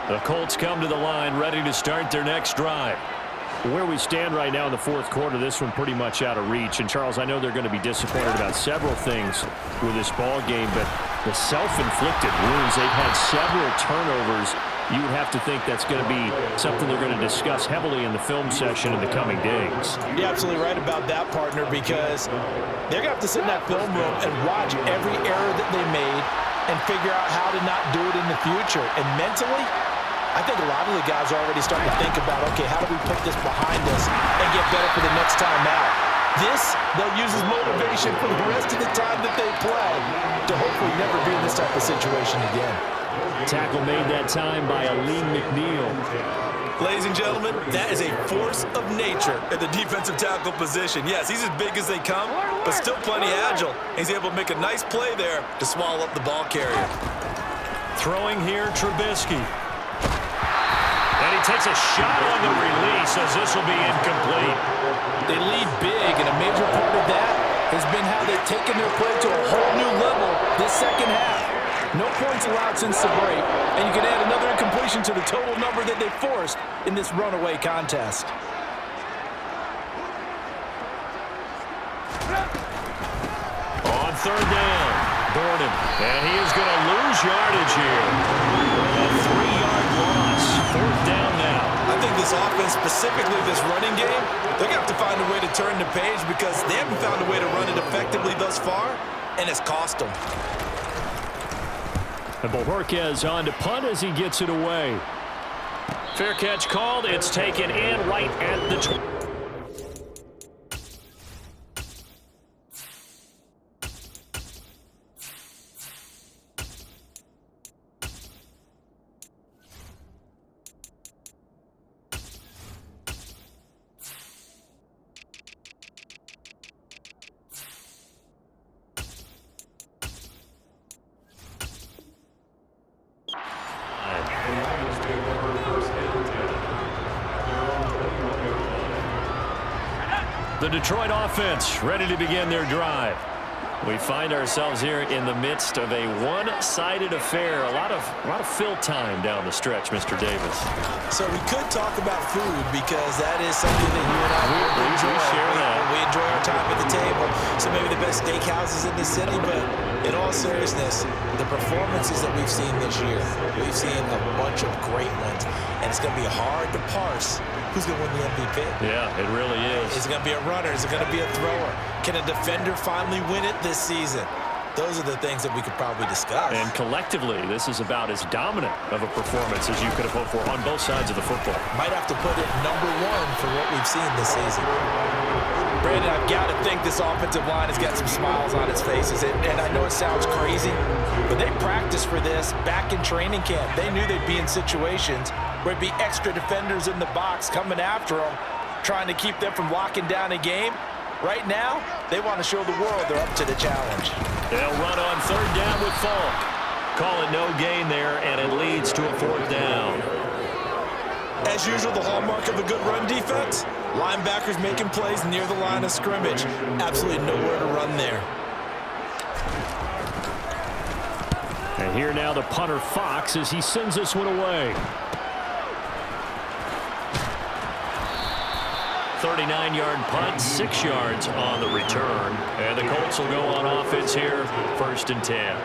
The Colts come to the line, ready to start their next drive. Where we stand right now in the 4th quarter, this one pretty much out of reach. And, Charles, I know they're going to be disappointed about several things with this ball game, but the self-inflicted wounds, they've had several turnovers. You would have to think that's going to be something they're going to discuss heavily in the film session in the coming days. You're absolutely right about that, partner, because they're going to have to sit in that film room and watch every error that they made and figure out how to not do it in the future. And mentally, I think a lot of the guys are already starting to think about, okay, how do we put this behind us and get better for the next time out? This, they'll use as motivation for the rest of the time that they play to hopefully never be in this type of situation again. Tackle made that time by Aleem McNeil. Ladies and gentlemen, that is a force of nature at the defensive tackle position. Yes, he's as big as they come, but still plenty agile. He's able to make a nice play there to swallow up the ball carrier. Throwing here, Trubisky. And he takes a shot on the release as this will be incomplete. They lead big, and a major part of that has been how they've taken their play to a whole new level this second half. No points allowed since the break, and you can add another incompletion to the total number that they forced in this runaway contest. On 3rd down, Gordon. And he is going to lose yardage here. A 3-yard loss. 4th down now. I think this offense, specifically this running game, they're going to have to find a way to turn the page because they haven't found a way to run it effectively thus far, and it's cost them. And Bohorquez on to punt as he gets it away. Fair catch called. It's taken in right at the 20. The Detroit offense ready to begin their drive. We find ourselves here in the midst of a one-sided affair. A lot of fill time down the stretch, Mr. Davis. So we could talk about food because that is something that you and I enjoy. We enjoy our time at the table. So maybe the best steakhouses in the city, but in all seriousness, the performances that we've seen this year, we've seen a bunch of great ones, and it's going to be hard to parse who's going to win the MVP. Yeah, it really is. Is it going to be a runner? Is it going to be a thrower? Can a defender finally win it this season? Those are the things that we could probably discuss. And collectively, this is about as dominant of a performance as you could have hoped for on both sides of the football. Might have to put it #1 for what we've seen this season. Brandon, I've got to think this offensive line has got some smiles on its faces. And I know it sounds crazy, but they practiced for this back in training camp. They knew they'd be in situations where it'd be extra defenders in the box coming after them, trying to keep them from locking down a game. Right now, they want to show the world they're up to the challenge. They'll run on 3rd down with Falk. Call it no gain there, and it leads to a 4th down. As usual, the hallmark of a good run defense, linebackers making plays near the line of scrimmage. Absolutely nowhere to run there. And here now the punter Fox as he sends this one away. 39-yard punt, 6 yards on the return. And the Colts will go on offense here, 1st and 10.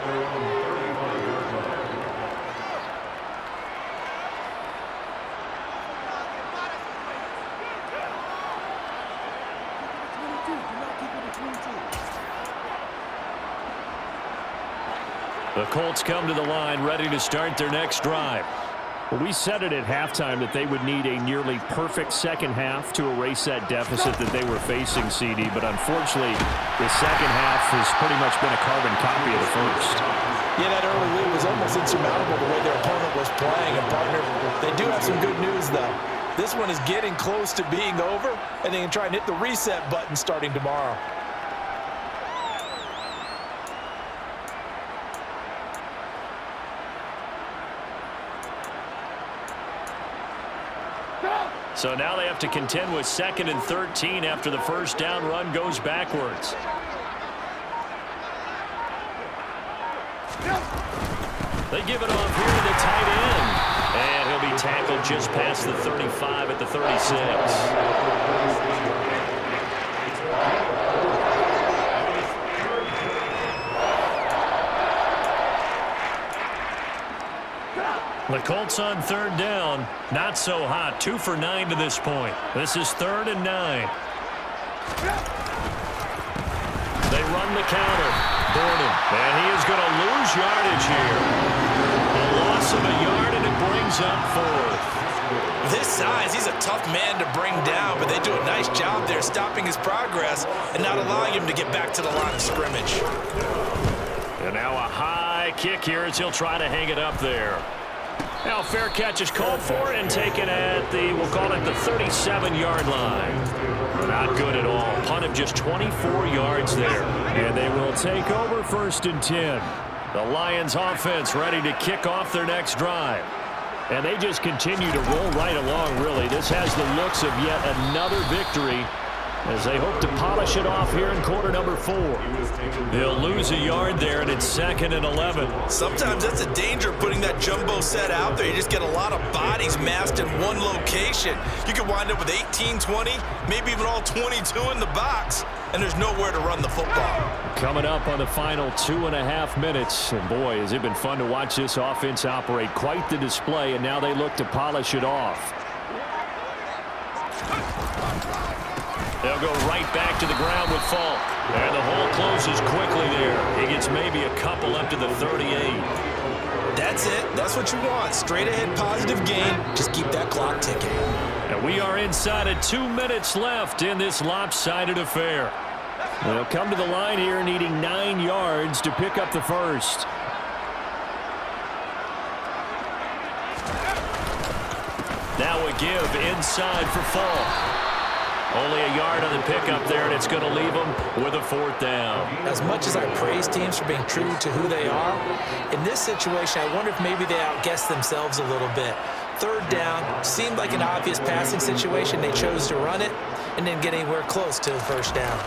The Colts come to the line ready to start their next drive. Well, we said it at halftime that they would need a nearly perfect second half to erase that deficit that they were facing, CD. But unfortunately, the second half has pretty much been a carbon copy of the first. Yeah, that early lead was almost insurmountable the way their opponent was playing. And, partner, they do have some good news, though. This one is getting close to being over, and they can try and hit the reset button starting tomorrow. So now they have to contend with 2nd and 13 after the first down run goes backwards. They give it off here to the tight end. And he'll be tackled just past the 35 at the 36. The Colts on 3rd down. Not so hot. 2 for 9 to this point. This is 3rd and 9. They run the counter. Gordon. And he is going to lose yardage here. A loss of a yard, and it brings up 4th. This size, he's a tough man to bring down, but they do a nice job there stopping his progress and not allowing him to get back to the line of scrimmage. And now a high kick here as he'll try to hang it up there. Now fair catch is called for and taken at the, we'll call it the 37-yard line. Not good at all. Punt of just 24 yards there. And they will take over 1st and 10. The Lions offense ready to kick off their next drive. And they just continue to roll right along, really. This has the looks of yet another victory as they hope to polish it off here in quarter number 4. They'll lose a yard there, and it's 2nd and 11. Sometimes that's the danger of putting that jumbo set out there. You just get a lot of bodies massed in one location. You could wind up with 18, 20, maybe even all 22 in the box, and there's nowhere to run the football. Coming up on the final 2.5 minutes, and boy, has it been fun to watch this offense operate. Quite the display, and now they look to polish it off. They'll go right back to the ground with Falk. And the hole closes quickly there. He gets maybe a couple up to the 38. That's it. That's what you want. Straight ahead positive gain. Just keep that clock ticking. And we are inside of 2 minutes left in this lopsided affair. They'll come to the line here needing 9 yards to pick up the first. Now a give inside for Falk. Only a yard on the pickup there, and it's going to leave them with a 4th down. As much as I praise teams for being true to who they are, in this situation, I wonder if maybe they outguessed themselves a little bit. 3rd down seemed like an obvious passing situation. They chose to run it. and didn't get anywhere close to the first down.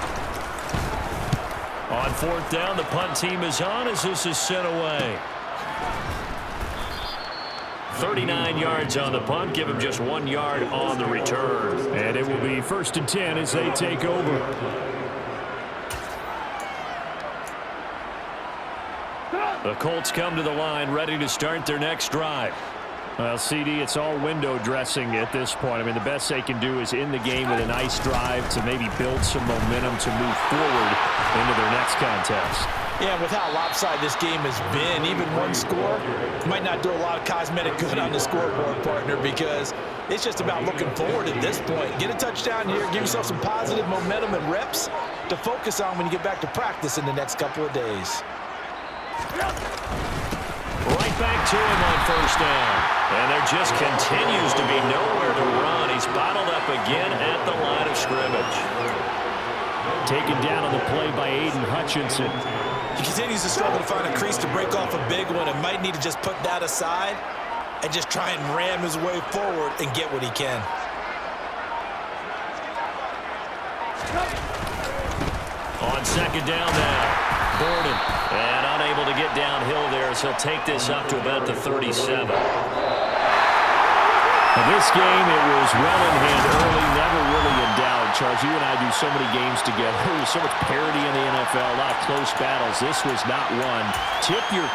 On fourth down, the punt team is on as this is sent away. 39 yards on the punt. Give him just 1 yard on the return. And it will be 1st and 10 as they take over. The Colts come to the line ready to start their next drive. Well, CD, it's all window dressing at this point. I mean, the best they can do is in the game with a nice drive to maybe build some momentum to move forward into their next contest. Yeah, with how lopsided this game has been, even one score might not do a lot of cosmetic good on the scoreboard, partner, because it's just about looking forward at this point. Get a touchdown here, give yourself some positive momentum and reps to focus on when you get back to practice in the next couple of days. Right back to him on first down. And there just continues to be nowhere to run. He's bottled up again at the line of scrimmage. Taken down on the play by Aiden Hutchinson. He continues to struggle to find a crease to break off a big one and might need to just put that aside and just try and ram his way forward and get what he can. On second down now. Gordon, and unable to get downhill there, so he'll take this up to about the 37. Now this game, it was well in hand early, never really in doubt. Charles, you and I do so many games together. There's so much parity in the NFL, a lot of close battles. This was not one. Tip your